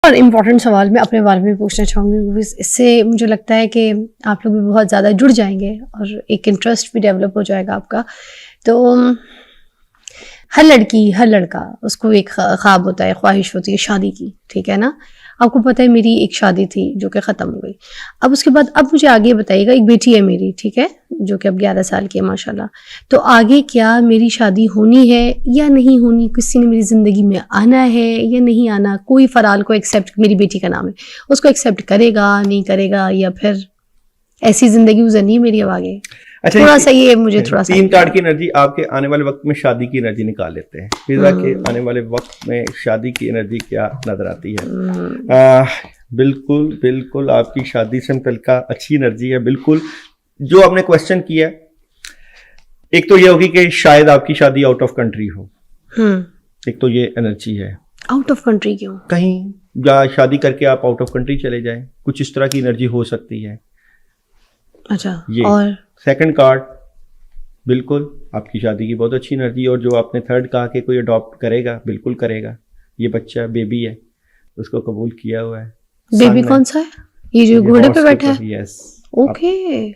और इम्पोर्टेंट सवाल मैं अपने बारे में पूछना चाहूँगी, क्योंकि इससे मुझे लगता है कि आप लोग भी बहुत ज़्यादा जुड़ जाएंगे और एक इंटरेस्ट भी डेवलप हो जाएगा आपका। तो हर लड़की हर लड़का उसको एक ख्वाब होता है, ख्वाहिश होती है शादी की, ठीक है ना। आपको पता है मेरी एक शादी थी जो कि ख़त्म हो गई। अब उसके बाद अब मुझे आगे बताइएगा, एक बेटी है मेरी, ठीक है, जो कि अब 11 साल की है माशाल्लाह। तो आगे क्या मेरी शादी होनी है या नहीं होनी, किसी ने मेरी ज़िंदगी में आना है या नहीं आना, कोई फराल को एक्सेप्ट, मेरी बेटी का नाम है, उसको एक्सेप्ट करेगा नहीं करेगा, या फिर ऐसी ज़िंदगी गुजरनी है मेरी अब आगे। अच्छा, थोड़ा सा ये मुझे थोड़ा सा 3 कार्ड की एनर्जी आपके आने वाले वक्त में शादी की एनर्जी निकाल लेते हैं। फिजा के आने वाले वक्त में शादी की एनर्जी क्या नजर आती है? बिल्कुल बिल्कुल आपकी शादी से मुतल्लिका अच्छी एनर्जी है। बिल्कुल जो आपने क्वेश्चन किया, एक तो ये होगी कि शायद आपकी शादी आउट ऑफ कंट्री हो, एक तो ये एनर्जी है। आउट ऑफ कंट्री क्यों? कहीं या शादी करके आप आउट ऑफ कंट्री चले जाएं, कुछ इस तरह की एनर्जी हो सकती है। अच्छा, ये और सेकंड कार्ड बिल्कुल आपकी शादी की बहुत अच्छी एनर्जी। और जो आपने थर्ड कहा कि कोई अडॉप्ट करेगा, बिल्कुल करेगा। ये बच्चा बेबी है, उसको कबूल किया हुआ है। बेबी कौन सा है? ये जो घोड़े पे बैठा है? यस। ओके,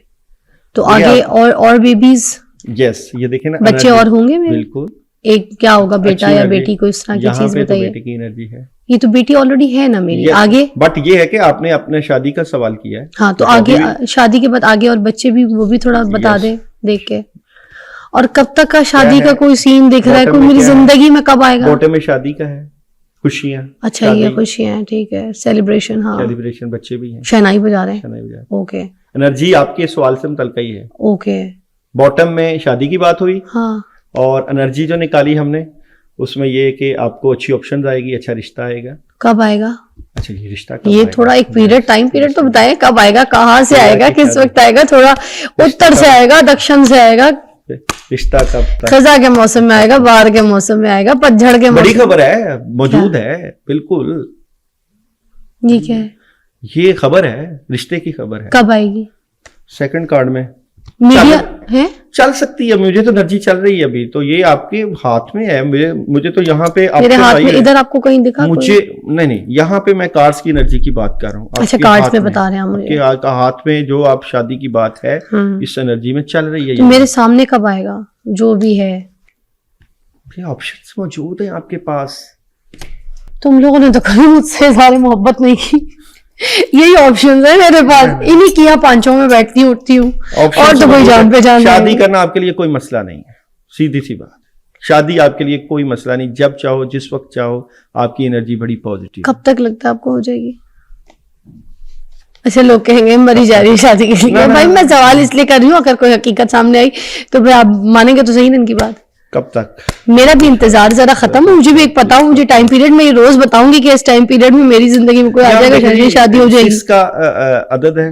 तो आगे और बेबीज? यस, ये देखे ना, बच्चे और होंगे मेरे? बिल्कुल। एक क्या होगा, बेटा या बेटी, कोई इस तरह की चीज बताइए। बेटी की एनर्जी है। ये तो बेटी ऑलरेडी है ना मेरी। आगे बट ये है कि आपने अपने शादी का सवाल किया है। हाँ, तो आगे शादी के बाद आगे और बच्चे भी, वो भी थोड़ा बता दे देख के। और कब तक का शादी का कोई सीन दिख रहा है? कोई मेरी जिंदगी में कब आएगा? बोटे में शादी का है, खुशियाँ। अच्छा, ये खुशियाँ हैं, ठीक है, सेलिब्रेशन। हाँ, सेलिब्रेशन, बच्चे भी हैं, शहनाई बजा रहे हैं। शहनाई बजा रहे हैं। ओके, एनर्जी आपके सवाल से मुतल्लिका ही है। ओके, बॉटम में शादी की बात हुई। हाँ, और एनर्जी जो निकाली हमने उसमें ये कि आपको अच्छी ऑप्शन आएगी, अच्छा रिश्ता आएगा। कब आएगा? अच्छा, ये रिश्ता कब ये आएगा? थोड़ा एक पीरियड, टाइम पीरियड तो बताएं, कब आएगा, कहाँ से आएगा, किस वक्त आएगा? थोड़ा उत्तर से आएगा, दक्षिण से आएगा, रिश्ता कब तक? खजा के मौसम में आएगा, बाहर के मौसम में आएगा, पतझड़ के मौसम? बड़ी खबर है, मौजूद है, बिल्कुल। ये क्या है? ये खबर है, रिश्ते की खबर है। कब आएगी? सेकंड कार्ड में मीडिया है, चल सकती है। मुझे तो एनर्जी चल रही है अभी, तो ये आपके हाथ में है। मुझे तो यहाँ पे मेरे हाथ में, इधर आपको कहीं दिखा? मुझे नहीं, यहाँ पे मैं कार्ड्स की एनर्जी की बात कर रहा हूँ। अच्छा, कार्ड्स में बता रहे हैं मुझे। आपके हाथ में जो आप शादी की बात है, इस एनर्जी में चल रही है। तो मेरे सामने कब आएगा? जो भी है, ये ऑप्शंस मौजूद है आपके पास। तुम लोगों ने तो कभी मुझसे इज़हार मोहब्बत नहीं की। यही ऑप्शन है मेरे पास, इन्हीं की यहाँ पांचों में बैठती हूँ, उठती हूँ, और तो कोई जान पहचान। शादी करना आपके लिए कोई मसला नहीं है, सीधी सी बात। शादी आपके लिए कोई मसला नहीं, जब चाहो, जिस वक्त चाहो, आपकी एनर्जी बड़ी पॉजिटिव। कब तक लगता है आपको हो जाएगी? ऐसे लोग कहेंगे मरी जा रही है शादी के लिए। भाई मैं सवाल इसलिए कर रही हूँ, अगर कोई हकीकत सामने आई तो भाई आप मानेंगे तो सही ना इनकी बात। कब तक? मेरा भी इंतजार जरा खत्म हो, मुझे भी एक पता हो, मुझे टाइम पीरियड में ये रोज बताऊंगी कि इस टाइम पीरियड में मेरी जिंदगी में कोई आ जाएगा, शादी हो जाएगी। इसका अदद है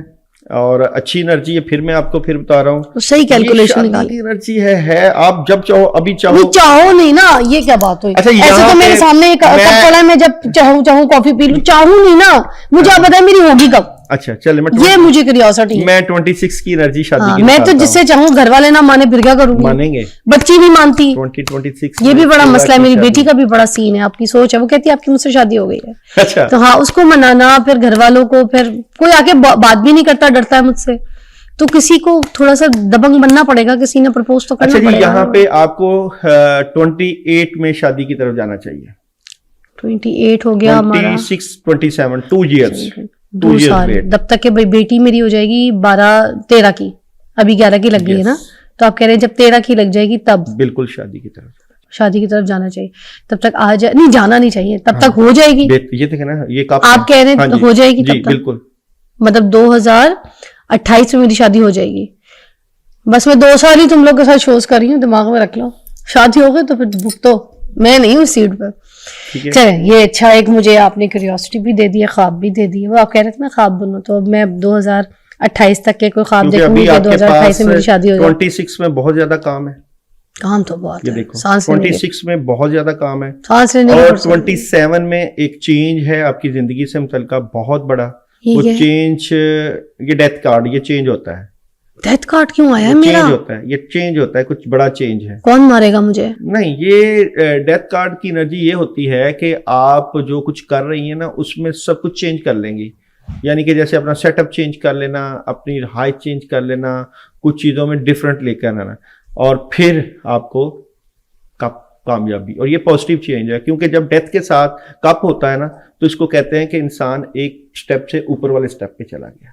और अच्छी एनर्जी है। फिर मैं आपको फिर बता रहा हूँ, सही कैलकुलेशन निकाली एनर्जी है। आप जब चाहो, अभी चाहो, चाहो नहीं ना, ये क्या बात हुई? अच्छा, ऐसे तो मेरे सामने कब पड़ा है, मैं जब चाहूँ कॉफी पी लूं, चाहूँ नहीं ना, मुझे आप बताए मेरी होगी कब? अच्छा चले, ये मुझे क्यूरियोसिटी है। मैं 26 की एनर्जी शादी की, मैं तो जिससे चाहूँ घर वाले ना माने फिर क्या करूंगी? मानेंगे, बच्ची नहीं मानती। 26 ये भी बड़ा मसला है, मेरी बेटी का भी बड़ा सीन है। आपकी सोच है, वो कहती है आपकी मुझसे शादी हो गई है। अच्छा, तो हाँ, उसको मनाना, फिर घर वालों को, फिर कोई आके बात भी नहीं करता, डरता है मुझसे, तो किसी को थोड़ा सा दबंग बनना पड़ेगा, किसी ने प्रपोज तो करना पड़ेगा। यहाँ पे आपको 28 में शादी की तरफ जाना चाहिए। 28 हो गया हमारा, 26, 27, 2 years, 2 साल। तब तक के भाई बेटी मेरी हो जाएगी 12-13 की, अभी 11 की लग गई है ना, तो आप कह रहे हैं जब 13 की लग जाएगी तब बिल्कुल शादी की तरफ जाना चाहिए। तब तक आ जाए, नहीं जाना नहीं चाहिए, तब तक हो जाएगी। ये देखे ना, ये आप कह रहे हैं हो जाएगी तब तक, बिल्कुल। मतलब 2028 में मेरी शादी हो जाएगी। बस मैं 2 साल ही तुम लोग के साथ शोज कर रही हूँ, दिमाग में रख लो। शादी हो गई तो फिर भुगतो, मैं नहीं हूँ सीट पर। चले, ये अच्छा, एक मुझे आपने क्यूरियोसिटी भी दे दी है, ख्वाब भी दे दी है। वो आप कह रहे थे ना ख्वाब बुनो, तो अब मैं 2028 तक के कोई ख्वाब देखूंगी कि 2028 में मेरी शादी हो जाए। 26 में बहुत ज्यादा काम है, काम तो बहुत है, देखो 26 में बहुत ज्यादा काम है, सांस लेने और 27 में एक चेंज है आपकी जिंदगी से मुतल्लिका बहुत बड़ा। वो चेंज, ये डेथ कार्ड, ये चेंज होता है। डेथ कार्ड क्यों आया है चेंज मेरा? होता है, ये चेंज होता है, कुछ बड़ा चेंज है। कौन मारेगा मुझे? नहीं, ये डेथ कार्ड की एनर्जी ये होती है कि आप जो कुछ कर रही हैं ना उसमें सब कुछ चेंज कर लेंगी। यानी कि जैसे अपना सेटअप चेंज कर लेना, अपनी हाइट चेंज कर लेना, कुछ चीज़ों में डिफरेंट लेकर आना, और फिर आपको कामयाबी। और ये पॉजिटिव चेंज है, क्योंकि जब डेथ के साथ कप होता है ना तो इसको कहते हैं कि इंसान एक स्टेप से ऊपर वाले स्टेप पे चला गया।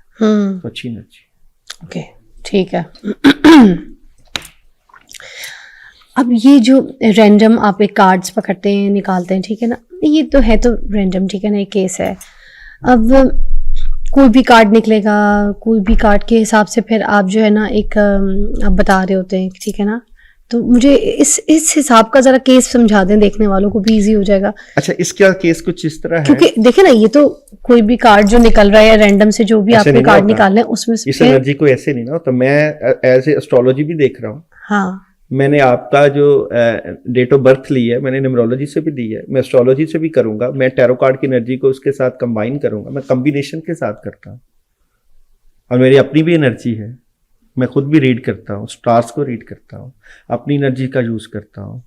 तो अच्छी एनर्जी। ओके, ठीक है। अब ये जो रैंडम आप एक कार्ड्स पकड़ते हैं, निकालते हैं, ठीक है ना, ये तो है तो रैंडम, ठीक है ना, एक केस है। अब कोई भी कार्ड निकलेगा, कोई भी कार्ड के हिसाब से फिर आप जो है ना एक आप बता रहे होते हैं, ठीक है ना। तो मुझे इस हिसाब का जरा केस समझा दें, देखने वालों को भी इजी हो जाएगा। अच्छा, इसका केस कुछ इस तरह है, क्योंकि देखिए ना, ये तो कोई भी कार्ड जो निकल रहा है या रैंडम से जो भी आपने कार्ड निकालने हैं उसमें इस एनर्जी को ऐसे नहीं ना होता। मैं एज ए एस्ट्रोलॉजी भी देख रहा हूँ। हाँ, मैंने आपका जो डेट ऑफ बर्थ ली है, मैंने न्यूमरोलॉजी से भी ली है, मैं एस्ट्रोलॉजी से भी करूंगा, मैं टैरो कार्ड की एनर्जी को उसके साथ कंबाइन करूंगा, मैं कॉम्बिनेशन के साथ करता हूँ। और मेरी अपनी भी एनर्जी है, मैं खुद भी रीड करता हूँ, स्टार्स को रीड करता हूँ, अपनी एनर्जी का यूज करता हूँ।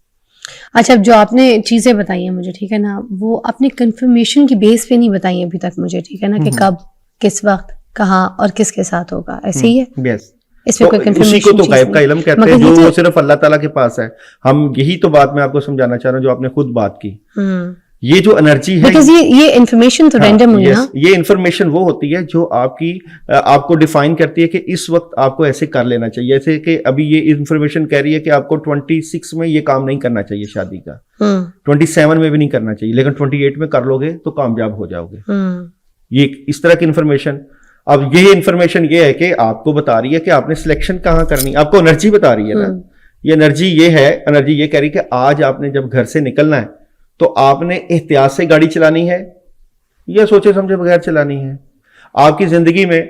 अच्छा, जो आपने चीजें बताई हैं मुझे, ठीक है ना, वो आपने कंफर्मेशन की बेस पे नहीं बताई अभी तक मुझे, ठीक है ना, कि कब, किस वक्त, कहाँ और किसके साथ होगा, ऐसे ही है? यस। इसमें कोई उसी को तो गायब का इल्म कहते हैं, जो वो सिर्फ अल्लाह ताला के पास है। हम यही तो बात मैं आपको समझाना चाह रहा हूँ जो आपने खुद बात की। ये जो एनर्जी है, बिकॉज़ ये इन्फॉर्मेशन तो रैंडम हुई ना। ये इन्फॉर्मेशन वो होती है जो आपको डिफाइन करती है कि इस वक्त आपको ऐसे कर लेना चाहिए। जैसे कि अभी ये इन्फॉर्मेशन कह रही है कि आपको 26 में ये काम नहीं करना चाहिए शादी का, 27 में भी नहीं करना चाहिए, लेकिन 28 में कर लोगे तो कामयाब हो जाओगे। ये इस तरह की इन्फॉर्मेशन। अब ये इन्फॉर्मेशन ये है कि आपको बता रही है कि आपने सिलेक्शन कहाँ करनी, आपको एनर्जी बता रही है ना। ये एनर्जी ये है, एनर्जी ये कह रही है कि आज आपने जब घर से निकलना है तो आपने एहतियात से गाड़ी चलानी है या सोचे समझे बगैर चलानी है। आपकी जिंदगी में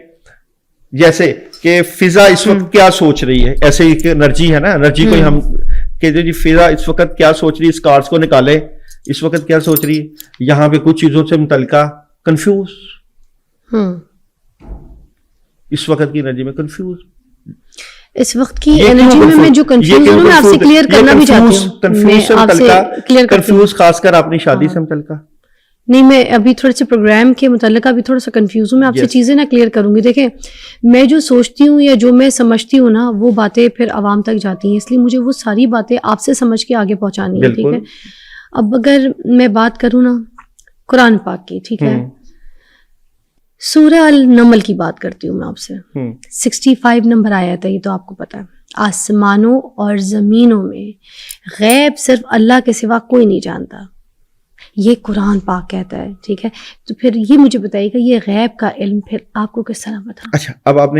जैसे कि फिजा इस वक्त क्या सोच रही है, ऐसे एक एनर्जी है ना, एनर्जी को हम कहते जी फिजा इस वक्त क्या सोच रही है, इस कार्ड्स को निकाले, इस वक्त क्या सोच रही है, यहां पे कुछ चीजों से मुतल्लिका कंफ्यूज, इस वक्त की एनर्जी में कंफ्यूज। इस वक्त की एनर्जी में मैं जो कंफ्यूज हूं, मैं आपसे क्लियर करना भी चाहती हूं। कंफ्यूज खासकर अपनी शादी से मुतल्लिका नहीं, मैं अभी थोड़े से प्रोग्राम के मुताल्लिक अभी थोड़ा सा कंफ्यूज हूँ। मैं आपसे चीजें ना क्लियर करूंगी। देखें, मैं जो सोचती हूँ या जो मैं समझती हूँ ना, वो बातें फिर आवाम तक जाती हैं, इसलिए मुझे वो सारी बातें आपसे समझ के आगे पहुंचानी है, ठीक है। अब अगर मैं बात करूँ ना कुरान पाक की, ठीक है, सूरह अल नमल की बात करती हूँ मैं आपसे। 65 नंबर आया था, ये तो आपको पता है। आसमानों और जमीनों में गैब सिर्फ अल्लाह के सिवा कोई नहीं जानता, ये कुरान पाक कहता है, ठीक है। तो फिर ये मुझे बताइएगा, ये गैब का इल्म फिर आपको किस तरह पता? अच्छा, अब आपने ये